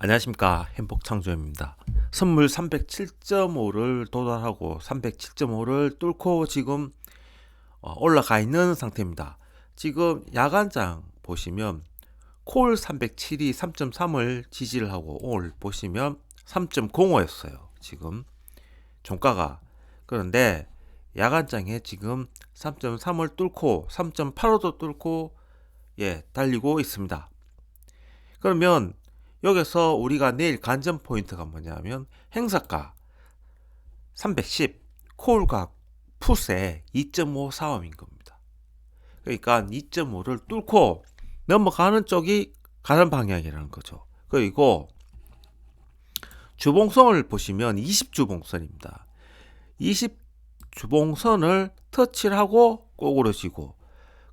안녕하십니까, 행복창조입니다. 선물 307.5를 도달하고 307.5를 뚫고 지금 올라가 있는 상태입니다. 지금 야간장 보시면 콜 307이 3.3을 지지를 하고 오늘 보시면 3.05였어요. 지금 종가가. 그런데 야간장에 지금 3.3을 뚫고 3.85도 뚫고 달리고 있습니다. 그러면 여기서 우리가 내일 관전 포인트가 뭐냐면 행사가 310, 콜과 풋의 2.5 싸움인 겁니다. 그러니까 2.5를 뚫고 넘어가는 쪽이 가는 방향이라는 거죠. 그리고 주봉선을 보시면 20주봉선입니다. 20주봉선을 터치를 하고 꼬꾸러지고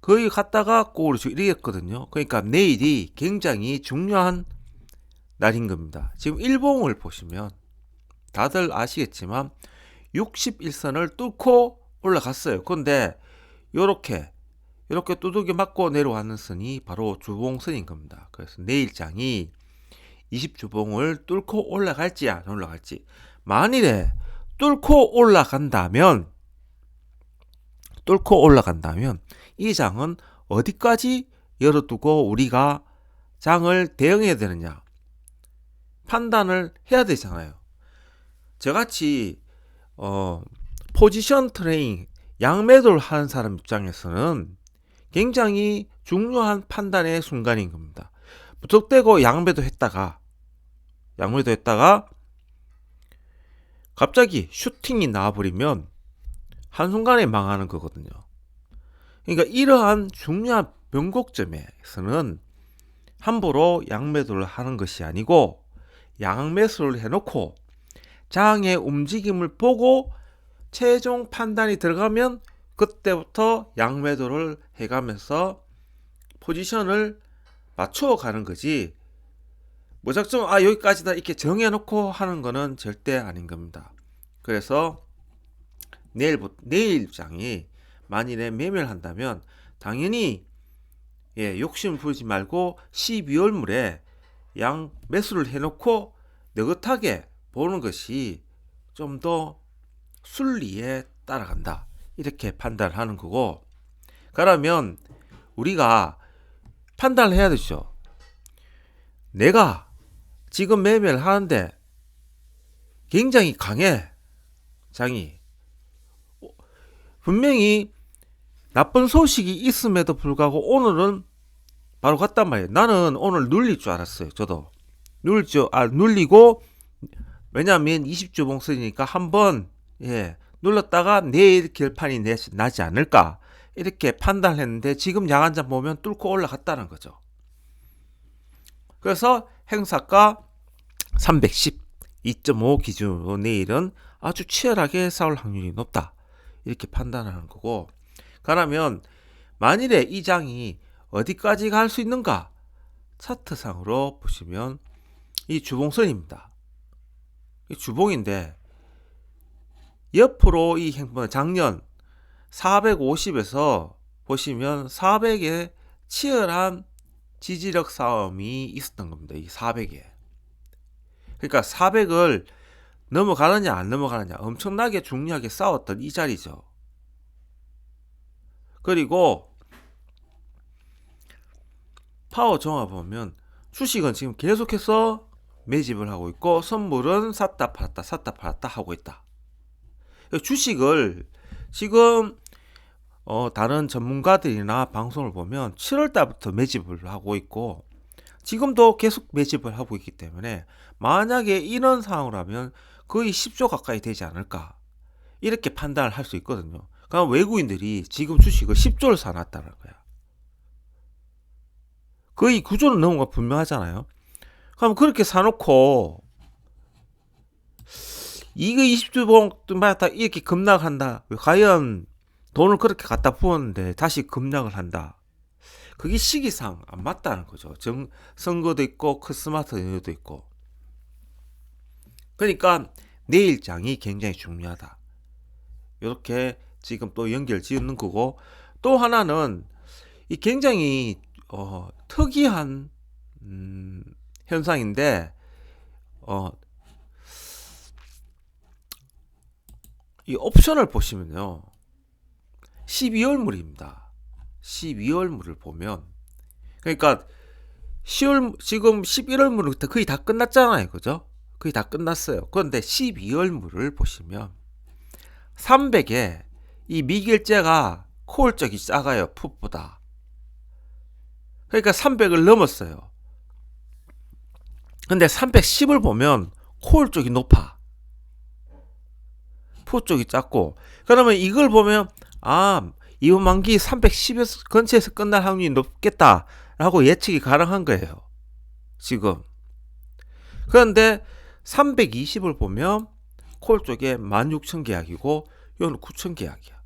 거기 갔다가 꼬꾸러지고 이랬거든요. 그러니까 내일이 굉장히 중요한 날인 겁니다. 지금 일봉을 보시면 다들 아시겠지만 61선을 뚫고 올라갔어요. 그런데 이렇게 두들겨 맞고 내려가는 선이 바로 주봉선인 겁니다. 그래서 내일장이 20주봉을 뚫고 올라갈지 안 올라갈지, 만일에 뚫고 올라간다면 이 장은 어디까지 열어두고 우리가 장을 대응해야 되느냐 판단을 해야 되잖아요. 저같이 포지션 트레이닝 양매도를 하는 사람 입장에서는 굉장히 중요한 판단의 순간인 겁니다. 무턱대고 양매도 했다가 갑자기 슈팅이 나와버리면 한순간에 망하는 거거든요. 그러니까 이러한 중요한 변곡점에서는 함부로 양매도를 하는 것이 아니고 양매수를 해놓고 장의 움직임을 보고 최종 판단이 들어가면 그때부터 양매도를 해가면서 포지션을 맞추어 가는 거지, 무작정 여기까지다 이렇게 정해놓고 하는 거는 절대 아닌 겁니다. 그래서 내일 장이 만일에 매매를 한다면 당연히 욕심 부리지 말고 12월물에 양 매수를 해놓고 느긋하게 보는 것이 좀 더 순리에 따라간다, 이렇게 판단을 하는 거고, 그러면 우리가 판단을 해야 되죠. 내가 지금 매매를 하는데 굉장히 강해, 장이. 분명히 나쁜 소식이 있음에도 불구하고 오늘은 바로 갔단 말이에요. 나는 오늘 눌릴 줄 알았어요. 저도 눌리고, 왜냐하면 20주봉선이니까 한번 눌렀다가 내일 결판이 나지 않을까 이렇게 판단을 했는데 지금 양한장 보면 뚫고 올라갔다는 거죠. 그래서 행사가 310, 2.5 기준으로 내일은 아주 치열하게 싸울 확률이 높다, 이렇게 판단하는 거고, 그러면 만일에 이 장이 어디까지 갈 수 있는가, 차트상으로 보시면 이 주봉선입니다. 이 주봉인데 옆으로 이 행보는 작년 450에서 보시면 400에 치열한 지지력 싸움이 있었던 겁니다. 이 400에. 그러니까 400을 넘어가느냐 안 넘어가느냐 엄청나게 중요하게 싸웠던 이 자리죠. 그리고 파워 종합 보면 주식은 지금 계속해서 매집을 하고 있고 선물은 샀다 팔았다 하고 있다. 주식을 지금 다른 전문가들이나 방송을 보면 7월 달부터 매집을 하고 있고 지금도 계속 매집을 하고 있기 때문에 만약에 이런 상황이라면 거의 10조 가까이 되지 않을까, 이렇게 판단을 할 수 있거든요. 그럼 외국인들이 지금 주식을 10조를 사놨다는 거야. 거의 9조는 넘은 거 분명하잖아요. 그럼 그렇게 사놓고 이거 20주봉 이렇게 급락한다, 과연 돈을 그렇게 갖다 부었는데 다시 급락을 한다, 그게 시기상 안 맞다는 거죠. 선거도 있고 크리스마스 연휴도 있고. 그러니까 내일장이 굉장히 중요하다, 이렇게 지금 또 연결 지은 거고, 또 하나는 이 굉장히 특이한 현상인데 이 옵션을 보시면요. 12월물입니다. 12월물을 보면 그러니까 10월 지금 11월물은 거의 다 끝났잖아요. 그죠? 거의 다 끝났어요. 그런데 12월물을 보시면 300에 이 미결제가 콜 쪽이 작아요. 풋보다. 그러니까 300을 넘었어요. 근데 310을 보면 콜 쪽이 높아. 풋 쪽이 작고. 그러면 이걸 보면 이번 만기 310에서 근처에서 끝날 확률이 높겠다라고 예측이 가능한 거예요. 지금. 그런데 320을 보면 콜 쪽에 16,000 계약이고 이건 9,000 계약이야.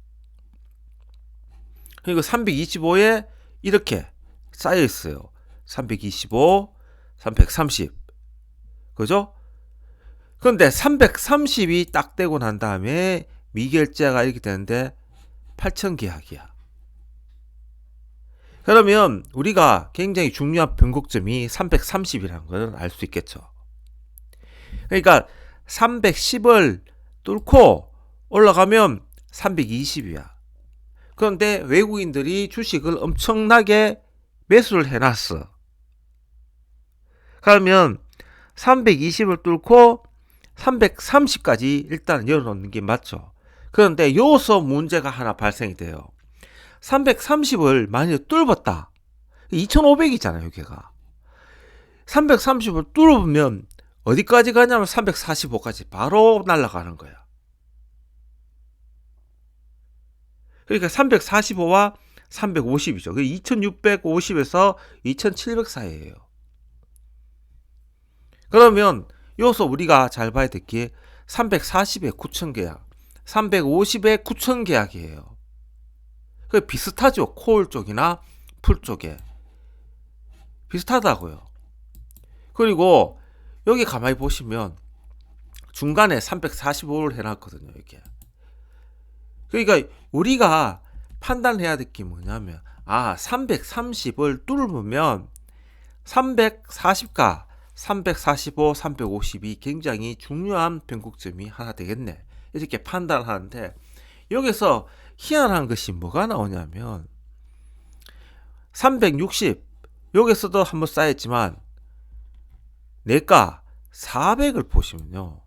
그리고 325에 이렇게 쌓여 있어요. 325, 330. 그죠? 그런데 330이 딱 되고 난 다음에 미결제가 이렇게 되는데 8,000 계약이야. 그러면 우리가 굉장히 중요한 변곡점이 330이라는 걸 알 수 있겠죠. 그러니까 310을 뚫고 올라가면 320이야. 그런데 외국인들이 주식을 엄청나게 매수를 해놨어. 그러면 320을 뚫고 330까지 일단 열어놓는 게 맞죠. 그런데 여기서 문제가 하나 발생이 돼요. 330을 만약에 뚫었다. 2500이잖아요, 여기가. 330을 뚫으면 어디까지 가냐면 345까지 바로 날아가는 거야. 그러니까 345와 350이죠. 2650에서 2700 사이에요. 그러면 여기서 우리가 잘 봐야 될 게 340에 9,000 계약, 350에 9,000 계약이에요. 그 비슷하죠. 콜 쪽이나 풀 쪽에. 비슷하다고요. 그리고 여기 가만히 보시면 중간에 345를 해놨거든요. 이렇게. 그러니까 우리가 판단해야 될 게 뭐냐면 330을 뚫으면 340과 345, 350이 굉장히 중요한 변곡점이 하나 되겠네. 이렇게 판단하는데 여기서 희한한 것이 뭐가 나오냐면 360 여기서도 한번 쌓였지만 내가 400을 보시면요.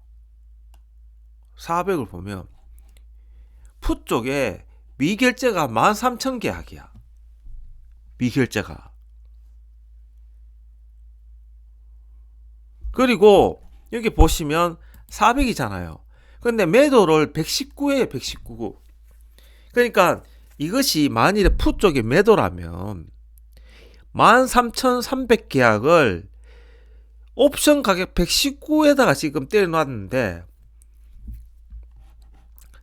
400을 보면 풋 쪽에 미결제가 13,000 계약이야. 미결제가. 그리고 여기 보시면 400이잖아요. 근데 매도를 119에 119. 그러니까 이것이 만일에 풋 쪽에 매도라면 13,300 계약을 옵션 가격 119에다가 지금 때려놨는데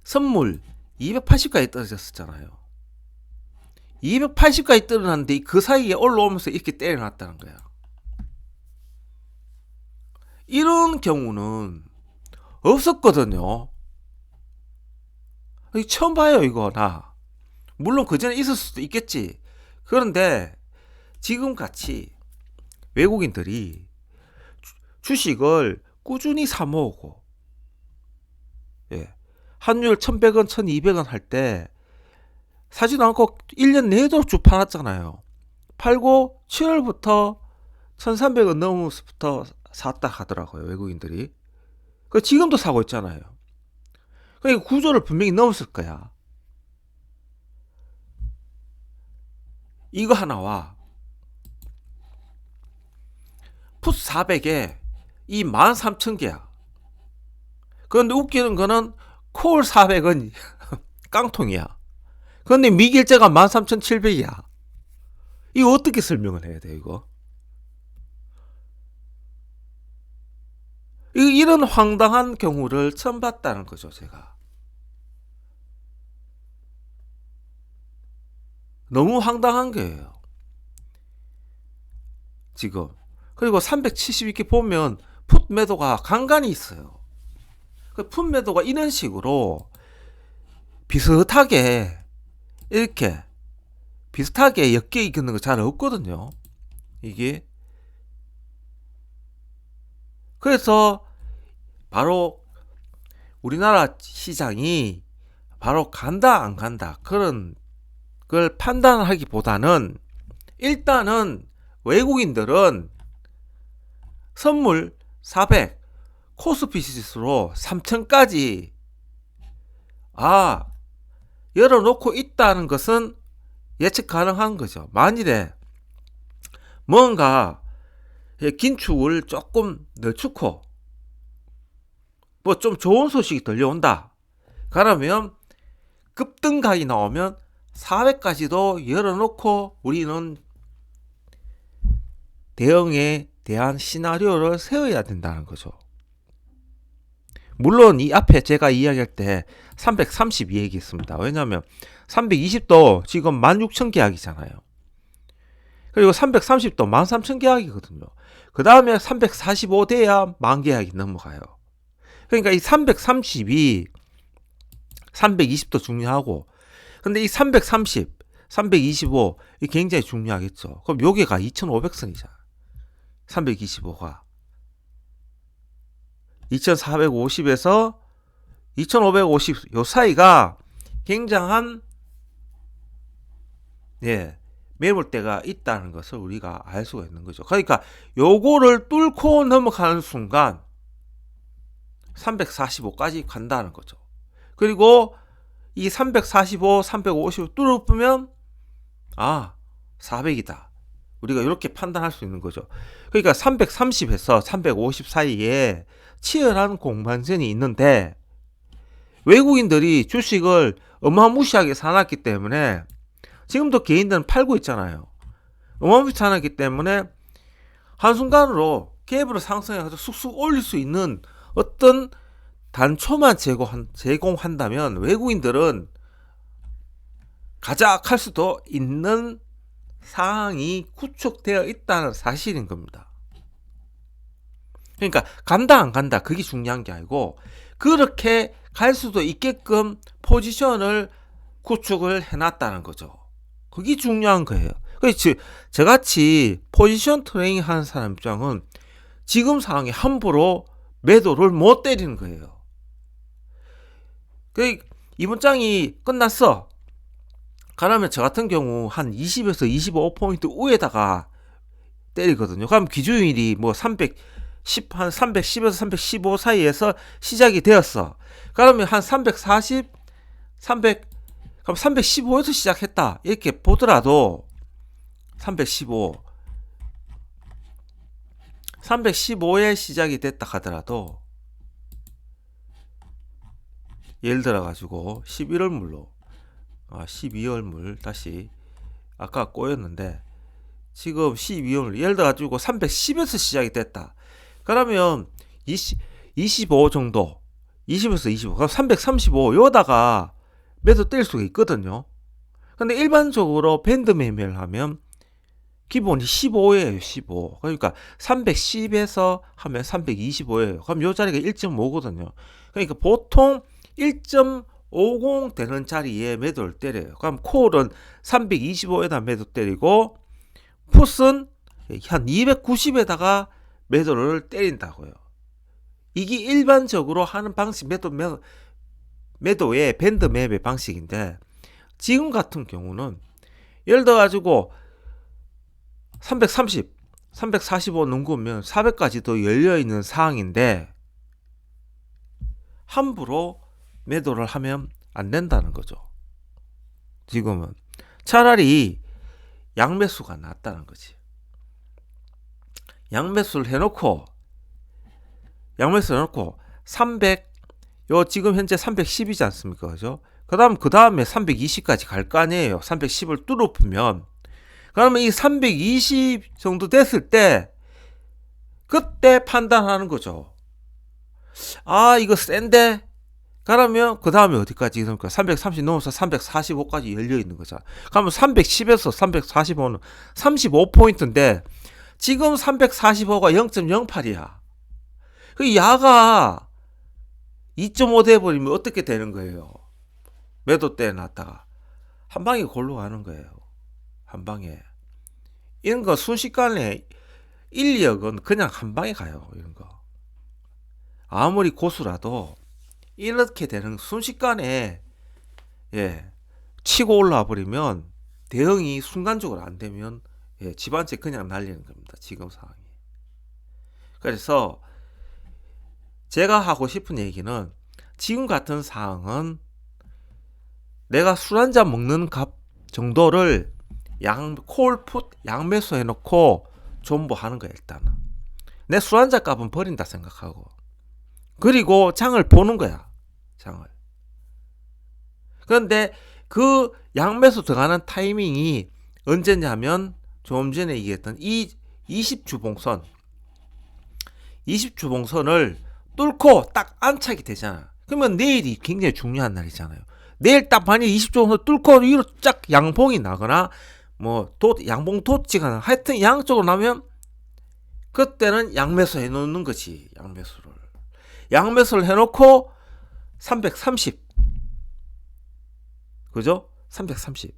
선물 280까지 떨어졌었잖아요. 280까지 떨어졌는데 그 사이에 올라오면서 이렇게 때려놨다는 거야. 이런 경우는 없었거든요. 처음 봐요, 이거 나. 물론 그 전에 있을 수도 있겠지. 그런데 지금 같이 외국인들이 주식을 꾸준히 사 모으고, 환율 1100원, 1200원 할 때 사지도 않고 1년 내도 쭉 팔았잖아요. 팔고 7월부터 1300원 넘으면서부터 샀다 하더라고요, 외국인들이. 지금도 사고 있잖아요. 그러니까 구조를 분명히 넣었을 거야. 이거 하나와 풋 400에 이 13,000 계약. 그런데 웃기는 거는 콜 400은 깡통이야. 그런데 미결제가 13,700이야. 이거 어떻게 설명을 해야 돼, 이거? 이런 황당한 경우를 처음 봤다는 거죠, 제가. 너무 황당한 거예요. 지금. 그리고 370 이렇게 보면 풋 매도가 간간히 있어요. 그 풋 매도가 이런 식으로 비슷하게 이렇게 비슷하게 엮여 있는 거 잘 없거든요. 이게. 그래서 바로 우리나라 시장이 바로 간다 안 간다 그런 걸 판단하기보다는 일단은 외국인들은 선물 400 코스피 지수로 3000까지 열어놓고 있다는 것은 예측 가능한 거죠. 만일에 뭔가 긴축을 조금 늦추고 뭐 좀 좋은 소식이 들려온다. 그러면 급등각이 나오면 400까지도 열어놓고 우리는 대응에 대한 시나리오를 세워야 된다는 거죠. 물론 이 앞에 제가 이야기할 때 330 얘기했습니다. 왜냐하면 320도 지금 16,000 계약이잖아요. 그리고 330도 13,000 계약이거든요. 그 다음에 345 돼야 만 계약이 넘어가요. 그러니까 이 330이 320도 중요하고, 근데 이 330, 325 이 굉장히 중요하겠죠. 그럼 여기가 2,500선이잖아. 325가 2,450에서 2,550 요 사이가 굉장한 매물대가 있다는 것을 우리가 알 수가 있는 거죠. 그러니까 요거를 뚫고 넘어가는 순간 345까지 간다는 거죠. 그리고 이 345, 350 뚫으면 400이다. 우리가 이렇게 판단할 수 있는 거죠. 그러니까 330에서 350 사이에 치열한 공방전이 있는데 외국인들이 주식을 어마무시하게 사놨기 때문에 지금도 개인들은 팔고 있잖아요. 어마무시하게 사놨기 때문에 한순간으로 갭으로 상승해서 쑥쑥 올릴 수 있는 어떤 단초만 제공한다면 외국인들은 가자 할 수도 있는 상황이 구축되어 있다는 사실인 겁니다. 그러니까 간다 안 간다 그게 중요한 게 아니고 그렇게 갈 수도 있게끔 포지션을 구축을 해놨다는 거죠. 그게 중요한 거예요. 그래서 저같이 포지션 트레이닝 하는 사람 입장은 지금 상황에 함부로 매도를 못 때리는 거예요. 이번 장이 끝났어. 그러면 저 같은 경우 한 20에서 25포인트 위에다가 때리거든요. 그럼 기준일이 뭐 310에서 315 사이에서 시작이 되었어. 그러면 한 340, 300, 그럼 315에서 시작했다. 이렇게 보더라도 315에 시작이 됐다 하더라도 예를 들어 가지고 11월 물로 12월 물 다시 아까 꼬였는데 지금 12월 예를 들어 가지고 310에서 시작이 됐다. 그러면 25 정도 20에서 25 그럼 335 요다가 매도 뗄 수가 있거든요. 근데 일반적으로 밴드 매매를 하면 기본이 15예요. 15. 그러니까 310에서 하면 325예요. 그럼 요 자리가 1.5거든요. 그러니까 보통 1.50 되는 자리에 매도를 때려요. 그럼 콜은 325에다 매도 때리고 풋은 한 290에다가 매도를 때린다고요. 이게 일반적으로 하는 방식 매도의 밴드 매매 방식인데 지금 같은 경우는 예를 들어 가지고 330, 345 넘으면 400까지도 열려있는 상황인데 함부로 매도를 하면 안 된다는 거죠. 지금은 차라리 양매수가 낫다는 거지. 양매수를 해놓고 300 요 지금 현재 310이지 않습니까? 그죠? 그 다음에 320까지 갈 거 아니에요. 310을 뚫어보면 그러면 이 320 정도 됐을 때 그때 판단하는 거죠. 이거 센데? 그러면 그 다음에 어디까지 있습니까? 330 넘어서 345까지 열려 있는 거죠. 그러면 310에서 345는 35포인트인데 지금 345가 0.08이야. 그 야가 2.5 돼버리면 어떻게 되는 거예요? 매도 때 놨다가 한 방에 골로 가는 거예요. 한 방에. 이런 거 순식간에 1, 2억은 그냥 한 방에 가요. 이런 거. 아무리 고수라도 이렇게 되는 순식간에 치고 올라와 버리면 대응이 순간적으로 안 되면 집안채 그냥 날리는 겁니다. 지금 상황이. 그래서 제가 하고 싶은 얘기는 지금 같은 상황은 내가 술 한잔 먹는 값 정도를 콜풋 양매수 해놓고 존버하는 거야. 일단은 내 술 한잔 값은 버린다 생각하고, 그리고 장을 보는 거야. 장을. 그런데 그 양매수 들어가는 타이밍이 언제냐면 조금 전에 얘기했던 이 20주봉선을 뚫고 딱 안착이 되잖아. 그러면 내일이 굉장히 중요한 날이잖아요. 내일 딱 만약 20주봉선 뚫고 위로 쫙 양봉이 나거나 뭐 양봉 도치가 하여튼 양쪽으로 나면 그때는 양매수 해놓는 거지. 양매수를 해놓고 330, 그죠? 330,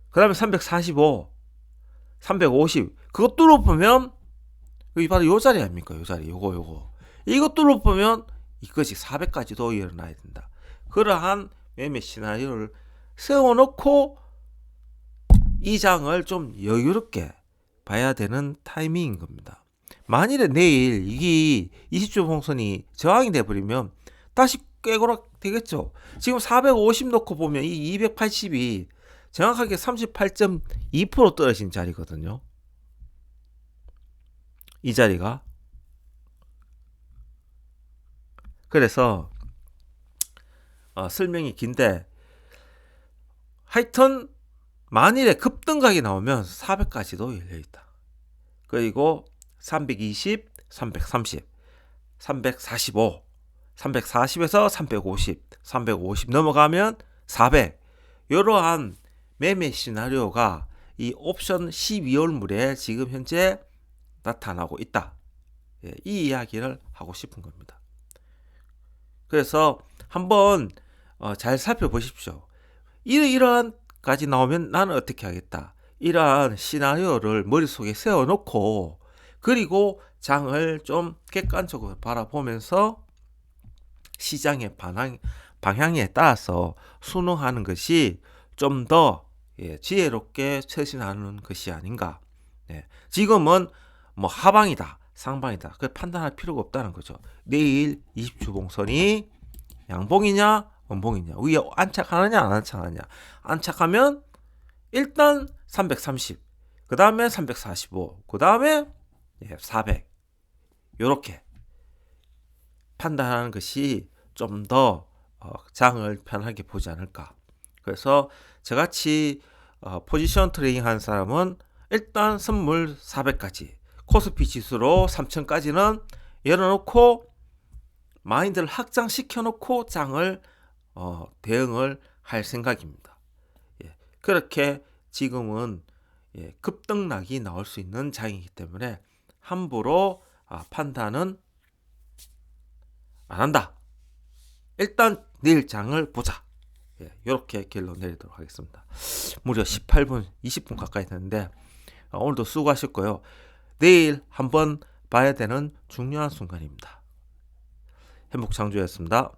그 다음에 345, 350, 그거 뚫어보면 여기 바로 요 자리 아닙니까? 요 자리, 요거 이거 뚫어보면 이것이 400까지도 일어나야 된다. 그러한 매매 시나리오를 세워놓고 이 장을 좀 여유롭게 봐야 되는 타이밍인 겁니다. 만일에 내일 이게 20주 봉선이 저항이 돼버리면 다시 꾀고락 되겠죠. 지금 450 놓고 보면 이 280이 정확하게 38.2% 떨어진 자리거든요. 이 자리가. 그래서 설명이 긴데 하여튼 만일에 급등각이 나오면 400까지도 열려있다. 그리고 320, 330, 345, 340에서 350, 350 넘어가면 400. 이러한 매매 시나리오가 이 옵션 12월물에 지금 현재 나타나고 있다. 이 이야기를 하고 싶은 겁니다. 그래서 한번 잘 살펴보십시오. 이러한 까지 나오면 나는 어떻게 하겠다. 이러한 시나리오를 머릿속에 세워놓고 그리고 장을 좀 객관적으로 바라보면서 시장의 방향에 따라서 순응하는 것이 좀 더 지혜롭게 처신하는 것이 아닌가. 지금은 뭐 하방이다, 상방이다, 그 판단할 필요가 없다는 거죠. 내일 20주봉선이 양봉이냐 원봉이냐, 위에 안착하느냐 안 안착하느냐. 안착하면 일단 330, 그 다음에 345, 그 다음에 400, 요렇게 판단하는 것이 좀 더 장을 편하게 보지 않을까. 그래서 저같이 포지션 트레이딩 한 사람은 일단 선물 400까지, 코스피 지수로 3000까지는 열어놓고 마인드를 확장시켜 놓고 장을 대응을 할 생각입니다. 그렇게 지금은 급등락이 나올 수 있는 장이기 때문에 함부로 판단은 안 한다. 일단 내일 장을 보자. 이렇게 결론 내리도록 하겠습니다. 무려 18분, 20분 가까이 됐는데 오늘도 수고하셨고요. 내일 한번 봐야 되는 중요한 순간입니다. 행복창조였습니다.